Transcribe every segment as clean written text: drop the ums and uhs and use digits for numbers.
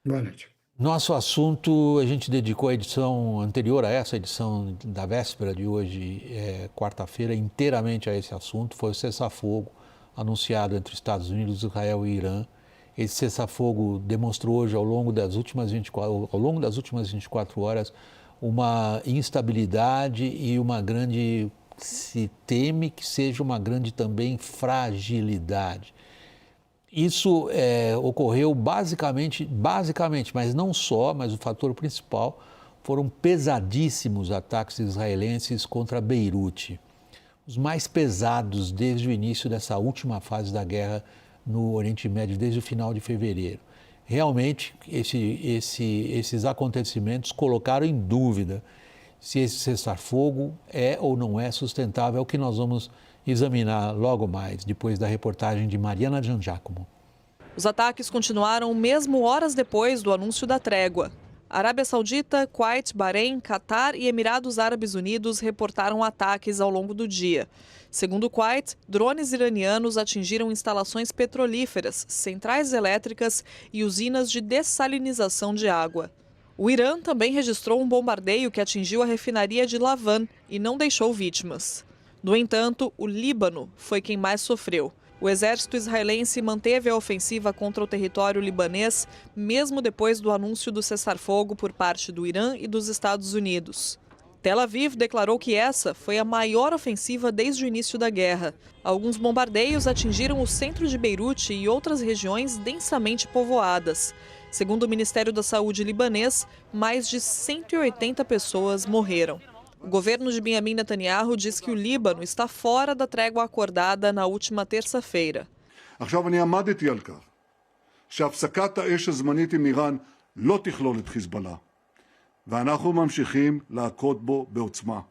Boa noite. Nosso assunto, a gente dedicou a edição anterior a essa edição da véspera de hoje, quarta-feira, inteiramente a esse assunto. Foi o cessar-fogo anunciado entre Estados Unidos, Israel e Irã. Esse cessar-fogo demonstrou hoje, ao longo das últimas 24 horas, uma instabilidade e uma grande, se teme que seja uma grande também fragilidade. Isso ocorreu basicamente, mas não só, mas o fator principal foram pesadíssimos ataques israelenses contra Beirute, os mais pesados desde o início dessa última fase da guerra no Oriente Médio, desde o final de fevereiro. Realmente, esses acontecimentos colocaram em dúvida se esse cessar-fogo é ou não é sustentável, é o que nós vamos examinar logo mais, depois da reportagem de Mariana Giangiacomo. Os ataques continuaram mesmo horas depois do anúncio da trégua. Arábia Saudita, Kuwait, Bahrein, Catar e Emirados Árabes Unidos reportaram ataques ao longo do dia. Segundo o Kuwait, drones iranianos atingiram instalações petrolíferas, centrais elétricas e usinas de dessalinização de água. O Irã também registrou um bombardeio que atingiu a refinaria de Lavan e não deixou vítimas. No entanto, o Líbano foi quem mais sofreu. O exército israelense manteve a ofensiva contra o território libanês, mesmo depois do anúncio do cessar-fogo por parte do Irã e dos Estados Unidos. Tel Aviv declarou que essa foi a maior ofensiva desde o início da guerra. Alguns bombardeios atingiram o centro de Beirute e outras regiões densamente povoadas. Segundo o Ministério da Saúde libanês, mais de 180 pessoas morreram. O governo de Benjamin Netanyahu diz que o Líbano está fora da trégua acordada na última terça-feira. עכשיו אני עמדתי על כך שהפסקת האש הזמנית עם איראן לא תכלול את חיזבאללה, ואנחנו ממשיכים להכות בו בעוצמה.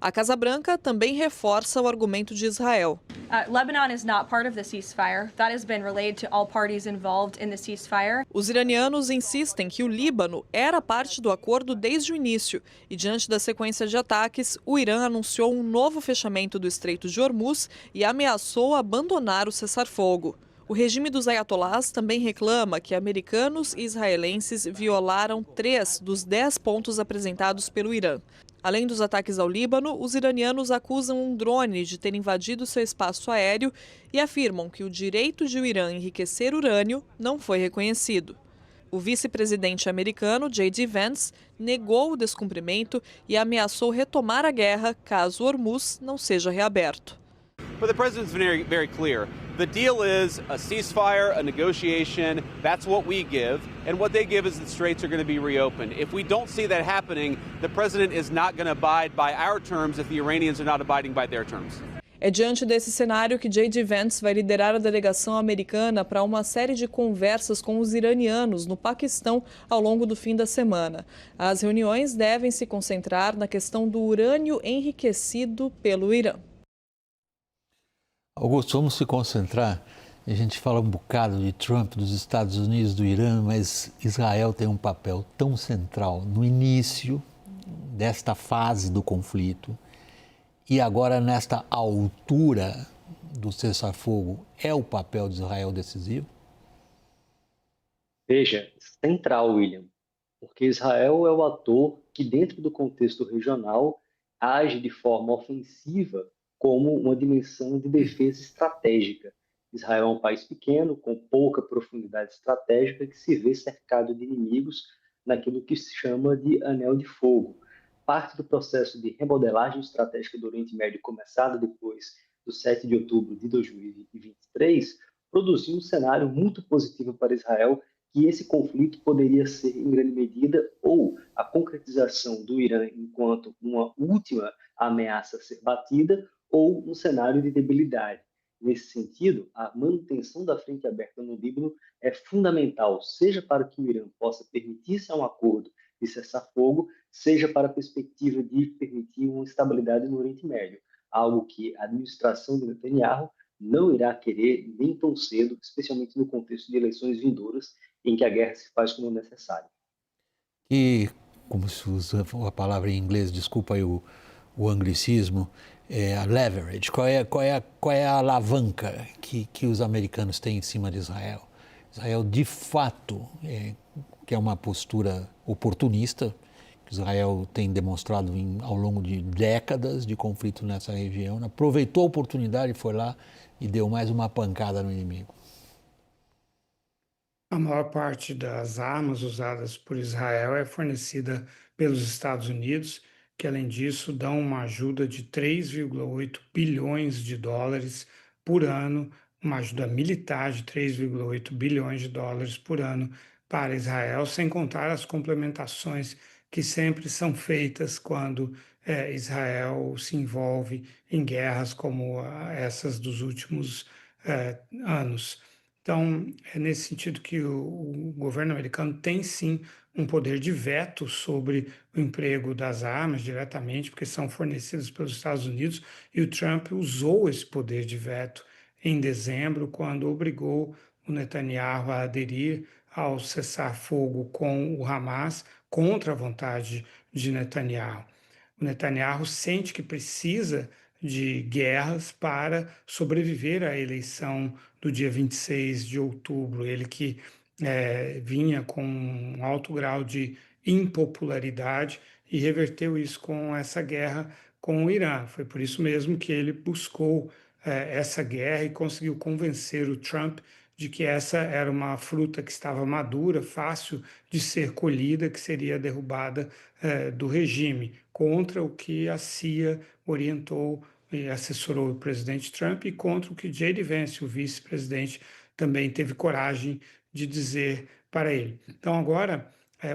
A Casa Branca também reforça o argumento de Israel. Lebanon is not part of the ceasefire. That has been relayed to all parties involved in the ceasefire. Os iranianos insistem que o Líbano era parte do acordo desde o início e, diante da sequência de ataques, o Irã anunciou um novo fechamento do Estreito de Hormuz e ameaçou abandonar o cessar-fogo. O regime dos ayatolás também reclama que americanos e israelenses violaram 3 dos 10 pontos apresentados pelo Irã. Além dos ataques ao Líbano, os iranianos acusam um drone de ter invadido seu espaço aéreo e afirmam que o direito de o Irã enriquecer urânio não foi reconhecido. O vice-presidente americano, J.D. Vance, negou o descumprimento e ameaçou retomar a guerra caso Hormuz não seja reaberto. But the president's very clear. The deal is a ceasefire, a negotiation. That's what we give. And what they give is the straits are going to be reopened. If we don't see that happening, the president is not going to abide by our terms if the Iranians are not abiding by their terms. É diante desse cenário que J.D. Vance vai liderar a delegação americana para uma série de conversas com os iranianos no Paquistão ao longo do fim da semana. As reuniões devem se concentrar na questão do urânio enriquecido pelo Irã. Augusto, vamos se concentrar. A gente fala um bocado de Trump, dos Estados Unidos, do Irã, mas Israel tem um papel tão central no início desta fase do conflito e agora nesta altura do cessar-fogo. É o papel de Israel decisivo? Veja, central, William, porque Israel é o ator que, dentro do contexto regional, age de forma ofensiva como uma dimensão de defesa estratégica. Israel é um país pequeno, com pouca profundidade estratégica, que se vê cercado de inimigos naquilo que se chama de Anel de Fogo. Parte do processo de remodelagem estratégica do Oriente Médio, começado depois do 7 de outubro de 2023, produziu um cenário muito positivo para Israel, que esse conflito poderia ser, em grande medida, ou a concretização do Irã enquanto uma última ameaça a ser batida, ou um cenário de debilidade. Nesse sentido, a manutenção da frente aberta no Líbano é fundamental, seja para que o Irã possa permitir-se a um acordo de cessar-fogo, seja para a perspectiva de permitir uma estabilidade no Oriente Médio, algo que a administração de Netanyahu não irá querer nem tão cedo, especialmente no contexto de eleições vindouras, em que a guerra se faz como necessário. E, como se usa a palavra em inglês, desculpa aí o anglicismo, a leverage, qual é a alavanca que os americanos têm em cima de Israel? Israel, de fato, que é uma postura oportunista, que Israel tem demonstrado ao longo de décadas de conflito nessa região, aproveitou a oportunidade, foi lá e deu mais uma pancada no inimigo. A maior parte das armas usadas por Israel é fornecida pelos Estados Unidos, que além disso dão uma ajuda de 3,8 bilhões de dólares por ano, uma ajuda militar de 3,8 bilhões de dólares por ano para Israel, sem contar as complementações que sempre são feitas quando Israel se envolve em guerras como essas dos últimos anos. Então, é nesse sentido que o governo americano tem sim um poder de veto sobre o emprego das armas diretamente, porque são fornecidas pelos Estados Unidos, e o Trump usou esse poder de veto em dezembro, quando obrigou o Netanyahu a aderir ao cessar-fogo com o Hamas contra a vontade de Netanyahu. O Netanyahu sente que precisa de guerras para sobreviver à eleição do dia 26 de outubro. Ele que vinha com um alto grau de impopularidade e reverteu isso com essa guerra com o Irã. Foi por isso mesmo que ele buscou essa guerra e conseguiu convencer o Trump de que essa era uma fruta que estava madura, fácil de ser colhida, que seria derrubada do regime, contra o que a CIA orientou e assessorou o presidente Trump, e contra o que J.D. Vance, o vice-presidente, também teve coragem de dizer para ele. Então agora,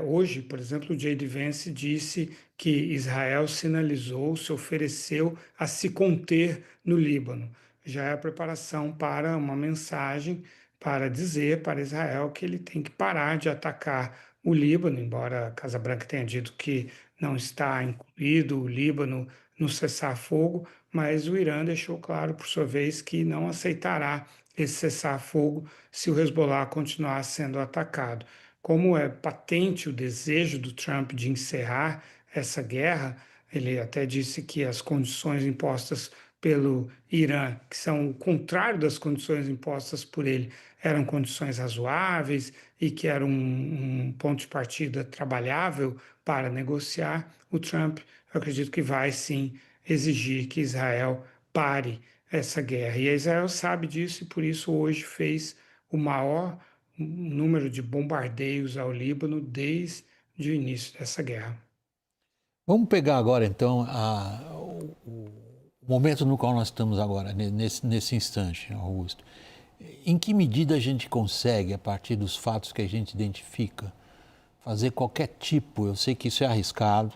hoje, por exemplo, o J.D. Vance disse que Israel sinalizou, se ofereceu a se conter no Líbano. Já é a preparação para uma mensagem para dizer para Israel que ele tem que parar de atacar o Líbano, embora a Casa Branca tenha dito que não está incluído o Líbano no cessar-fogo, mas o Irã deixou claro, por sua vez, que não aceitará esse cessar-fogo se o Hezbollah continuar sendo atacado. Como é patente o desejo do Trump de encerrar essa guerra, ele até disse que as condições impostas pelo Irã, que são o contrário das condições impostas por ele, eram condições razoáveis e que era um ponto de partida trabalhável para negociar. O Trump, eu acredito que vai sim exigir que Israel pare essa guerra. E Israel sabe disso e por isso hoje fez o maior número de bombardeios ao Líbano desde o início dessa guerra. Vamos pegar agora, então, o momento no qual nós estamos agora, nesse instante, Augusto. Em que medida a gente consegue, a partir dos fatos que a gente identifica, fazer qualquer tipo, eu sei que isso é arriscado,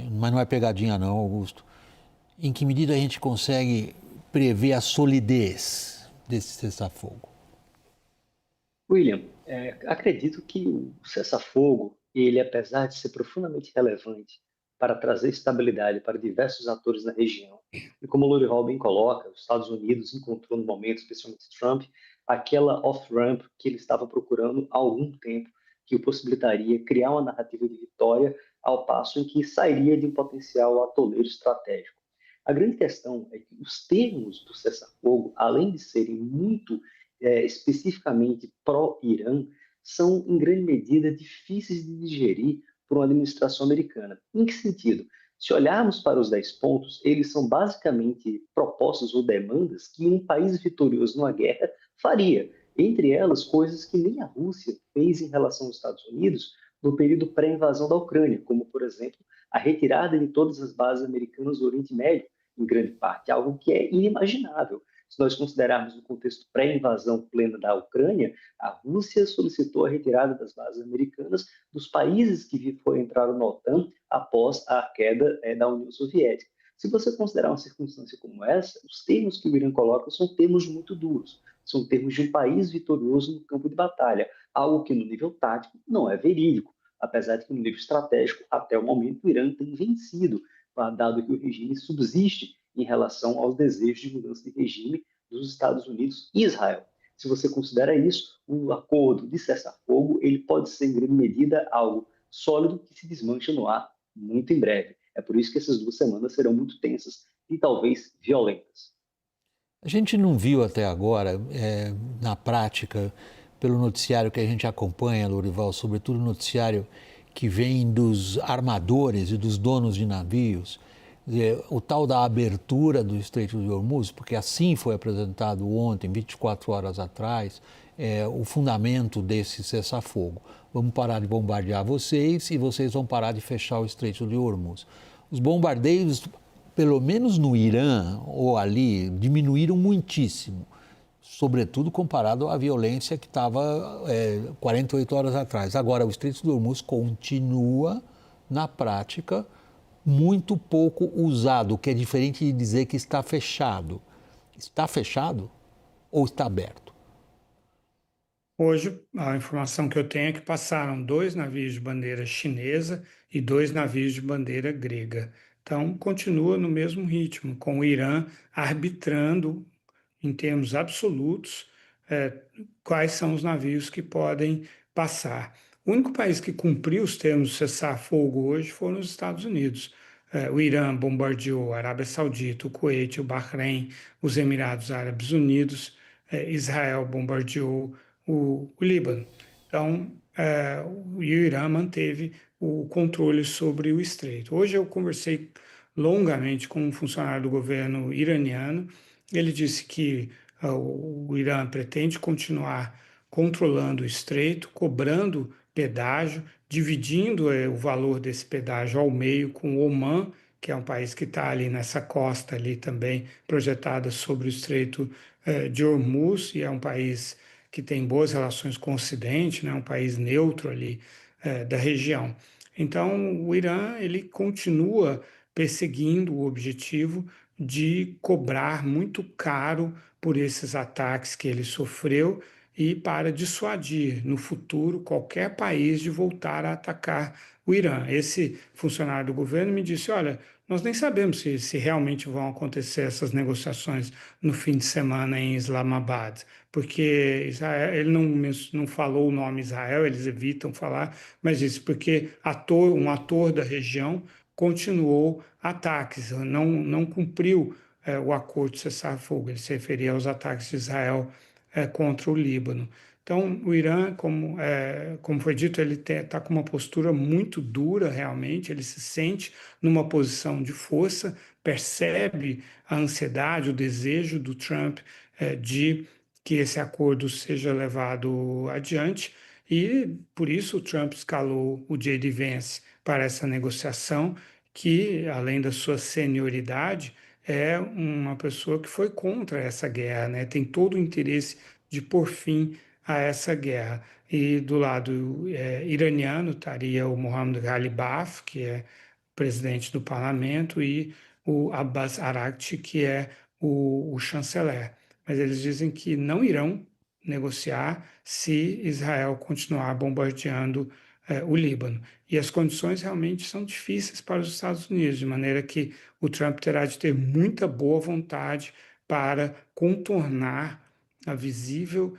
mas não é pegadinha não, Augusto, em que medida a gente consegue prever a solidez desse cessar-fogo? William, acredito que o cessar-fogo, ele, apesar de ser profundamente relevante para trazer estabilidade para diversos atores na região, e como o Lori Hall bem coloca, os Estados Unidos encontrou no momento, especialmente Trump, aquela off-ramp que ele estava procurando há algum tempo, que o possibilitaria criar uma narrativa de vitória, ao passo em que sairia de um potencial atoleiro estratégico. A grande questão é que os termos do cessar-fogo, além de serem muito especificamente pró-Irã, são, em grande medida, difíceis de digerir por uma administração americana. Em que sentido? Se olharmos para os 10 pontos, eles são basicamente propostas ou demandas que um país vitorioso numa guerra faria. Entre elas, coisas que nem a Rússia fez em relação aos Estados Unidos no período pré-invasão da Ucrânia, como, por exemplo, a retirada de todas as bases americanas do Oriente Médio, em grande parte, algo que é inimaginável. Se nós considerarmos o contexto pré-invasão plena da Ucrânia, a Rússia solicitou a retirada das bases americanas dos países que entraram na OTAN após a queda da União Soviética. Se você considerar uma circunstância como essa, os termos que o Irã coloca são termos muito duros, são termos de um país vitorioso no campo de batalha, algo que no nível tático não é verídico, apesar de que no nível estratégico, até o momento, o Irã tem vencido, dado que o regime subsiste em relação aos desejos de mudança de regime dos Estados Unidos e Israel. Se você considera isso, o acordo de cessar-fogo ele pode ser, em grande medida, algo sólido que se desmancha no ar muito em breve. É por isso que essas 2 semanas serão muito tensas e talvez violentas. A gente não viu até agora, na prática, pelo noticiário que a gente acompanha, Lourival, sobretudo o noticiário que vem dos armadores e dos donos de navios, o tal da abertura do Estreito de Hormuz, porque assim foi apresentado ontem, 24 horas atrás, o fundamento desse cessar-fogo. Vamos parar de bombardear vocês e vocês vão parar de fechar o Estreito de Hormuz. Os bombardeios, pelo menos no Irã ou ali, diminuíram muitíssimo, sobretudo comparado à violência que estava 48 horas atrás. Agora, o Estreito de Hormuz continua, na prática, muito pouco usado, o que é diferente de dizer que está fechado. Está fechado ou está aberto? Hoje, a informação que eu tenho é que passaram 2 navios de bandeira chinesa e 2 navios de bandeira grega. Então, continua no mesmo ritmo, com o Irã arbitrando, em termos absolutos, quais são os navios que podem passar. O único país que cumpriu os termos de cessar-fogo hoje foram os Estados Unidos. O Irã bombardeou a Arábia Saudita, o Kuwait, o Bahrein, os Emirados Árabes Unidos, Israel bombardeou o Líbano. Então, o Irã manteve o controle sobre o estreito. Hoje eu conversei longamente com um funcionário do governo iraniano. Ele disse que o Irã pretende continuar controlando o estreito, cobrando pedágio, dividindo o valor desse pedágio ao meio com o Omã, que é um país que está ali nessa costa ali também projetada sobre o estreito de Hormuz, e é um país que tem boas relações com o Ocidente, né, um país neutro ali da região. Então, o Irã ele continua perseguindo o objetivo de cobrar muito caro por esses ataques que ele sofreu e para dissuadir no futuro qualquer país de voltar a atacar o Irã. Esse funcionário do governo me disse: olha, nós nem sabemos se realmente vão acontecer essas negociações no fim de semana em Islamabad, porque Israel, ele não falou o nome Israel, eles evitam falar, mas disse porque um ator da região continuou ataques, não cumpriu o acordo de cessar-fogo. Ele se referia aos ataques de Israel contra o Líbano. Então, o Irã, como foi dito, ele está com uma postura muito dura, realmente. Ele se sente numa posição de força, percebe a ansiedade, o desejo do Trump de que esse acordo seja levado adiante. E, por isso, o Trump escalou o J.D. Vance para essa negociação, que, além da sua senioridade, é uma pessoa que foi contra essa guerra, né? Tem todo o interesse de pôr fim a essa guerra. E do lado iraniano estaria o Mohammad Ghalibaf, que é presidente do parlamento, e o Abbas Araghchi, que é o chanceler. Mas eles dizem que não irão negociar se Israel continuar bombardeando o Líbano. E as condições realmente são difíceis para os Estados Unidos, de maneira que o Trump terá de ter muita boa vontade para contornar a visível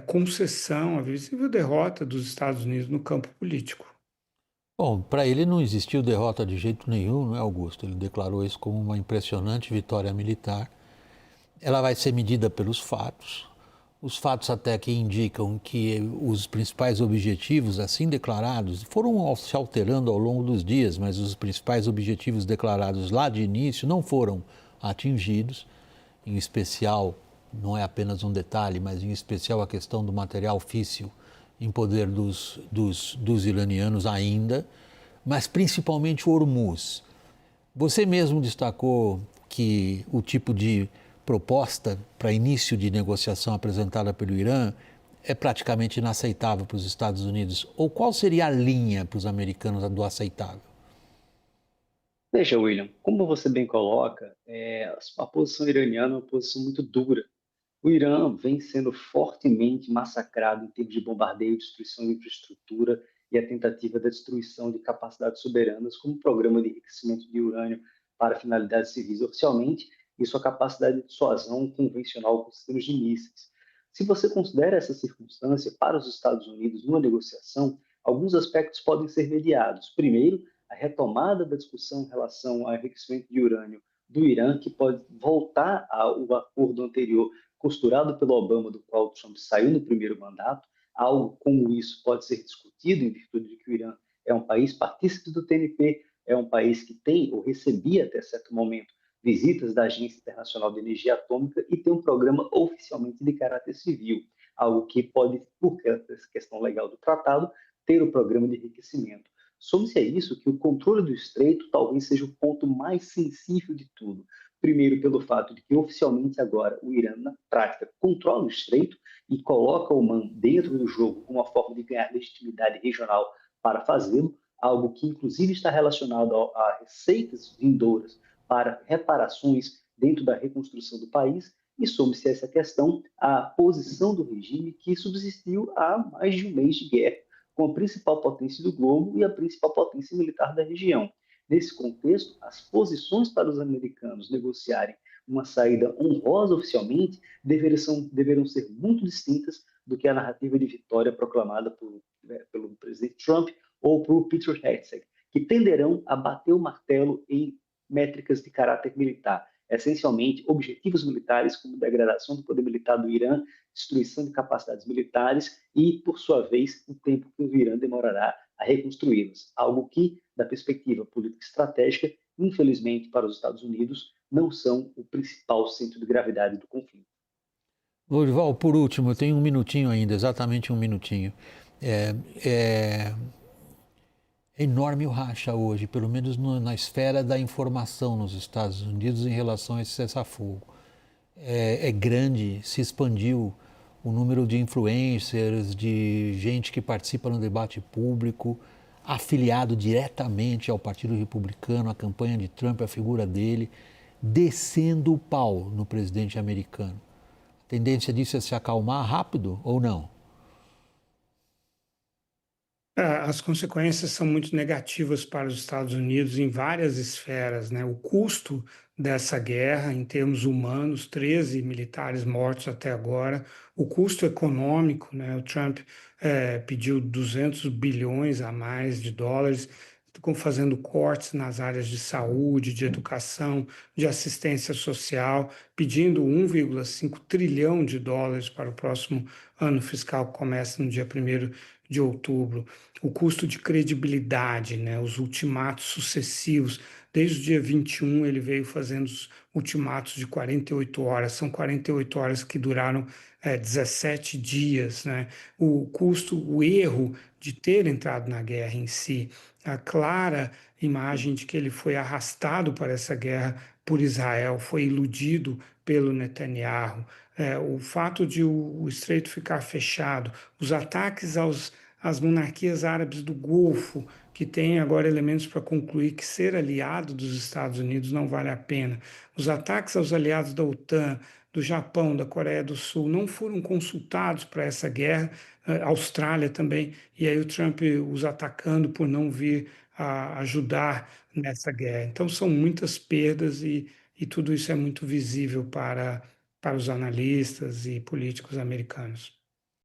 concessão, a visível derrota dos Estados Unidos no campo político. Bom, para ele não existiu derrota de jeito nenhum, não é, Augusto? Ele declarou isso como uma impressionante vitória militar. Ela vai ser medida pelos fatos. Os fatos até que indicam que os principais objetivos assim declarados foram se alterando ao longo dos dias, mas os principais objetivos declarados lá de início não foram atingidos, em especial, não é apenas um detalhe, mas em especial a questão do material físsil em poder dos iranianos ainda, mas principalmente o Hormuz. Você mesmo destacou que o tipo de proposta para início de negociação apresentada pelo Irã é praticamente inaceitável para os Estados Unidos. Ou qual seria a linha para os americanos do aceitável? Veja, William, como você bem coloca, a posição iraniana é uma posição muito dura. O Irã vem sendo fortemente massacrado em termos de bombardeio, destruição de infraestrutura e a tentativa da destruição de capacidades soberanas, como o programa de enriquecimento de urânio para finalidades civis oficialmente, e sua capacidade de dissuasão convencional com sistemas de mísseis. Se você considera essa circunstância para os Estados Unidos numa negociação, alguns aspectos podem ser mediados. Primeiro, a retomada da discussão em relação ao enriquecimento de urânio do Irã, que pode voltar ao acordo anterior costurado pelo Obama, do qual Trump saiu no primeiro mandato. Algo como isso pode ser discutido em virtude de que o Irã é um país partícipe do TNP, é um país que tem ou recebia até certo momento visitas da Agência Internacional de Energia Atômica e tem um programa oficialmente de caráter civil, algo que pode, por essa questão legal do tratado, ter o programa de enriquecimento. Some-se a isso que o controle do estreito talvez seja o ponto mais sensível de tudo. Primeiro, pelo fato de que oficialmente agora o Irã, na prática, controla o estreito e coloca o Oman dentro do jogo como uma forma de ganhar legitimidade regional para fazê-lo, algo que inclusive está relacionado a receitas vindouras para reparações dentro da reconstrução do país, e some-se a essa questão a posição do regime que subsistiu há mais de um mês de guerra com a principal potência do globo e a principal potência militar da região. Nesse contexto, as posições para os americanos negociarem uma saída honrosa oficialmente deverão ser muito distintas do que a narrativa de vitória proclamada pelo presidente Trump ou por Peter Hegseth, que tenderão a bater o martelo em métricas de caráter militar, essencialmente objetivos militares como degradação do poder militar do Irã, destruição de capacidades militares e, por sua vez, o tempo que o Irã demorará a reconstruí-las, algo que, da perspectiva política estratégica, infelizmente para os Estados Unidos, não são o principal centro de gravidade do conflito. Lourival, por último, eu tenho um minutinho ainda, exatamente um minutinho. É enorme o racha hoje, pelo menos na esfera da informação nos Estados Unidos em relação a esse cessar-fogo. É grande, se expandiu o número de influencers, de gente que participa no debate público, afiliado diretamente ao Partido Republicano, a campanha de Trump, a figura dele, descendo o pau no presidente americano. A tendência disso é se acalmar rápido ou não? As consequências são muito negativas para os Estados Unidos em várias esferas, né? O custo dessa guerra, em termos humanos, 13 militares mortos até agora, o custo econômico, né? O Trump pediu 200 bilhões a mais de dólares, fazendo cortes nas áreas de saúde, de educação, de assistência social, pedindo 1,5 trilhão de dólares para o próximo ano fiscal, que começa no dia 1º de outubro. O custo de credibilidade, né? Os ultimatos sucessivos. Desde o dia 21 ele veio fazendo os ultimatos de 48 horas. São 48 horas que duraram 17 dias, né? O custo, o erro de ter entrado na guerra em si, a clara imagem de que ele foi arrastado para essa guerra por Israel, foi iludido pelo Netanyahu, o fato de o estreito ficar fechado, os ataques às monarquias árabes do Golfo, que têm agora elementos para concluir que ser aliado dos Estados Unidos não vale a pena, os ataques aos aliados da OTAN, do Japão, da Coreia do Sul, não foram consultados para essa guerra, a Austrália também, e aí o Trump os atacando por não vir a ajudar nessa guerra. Então são muitas perdas e tudo isso é muito visível para os analistas e políticos americanos.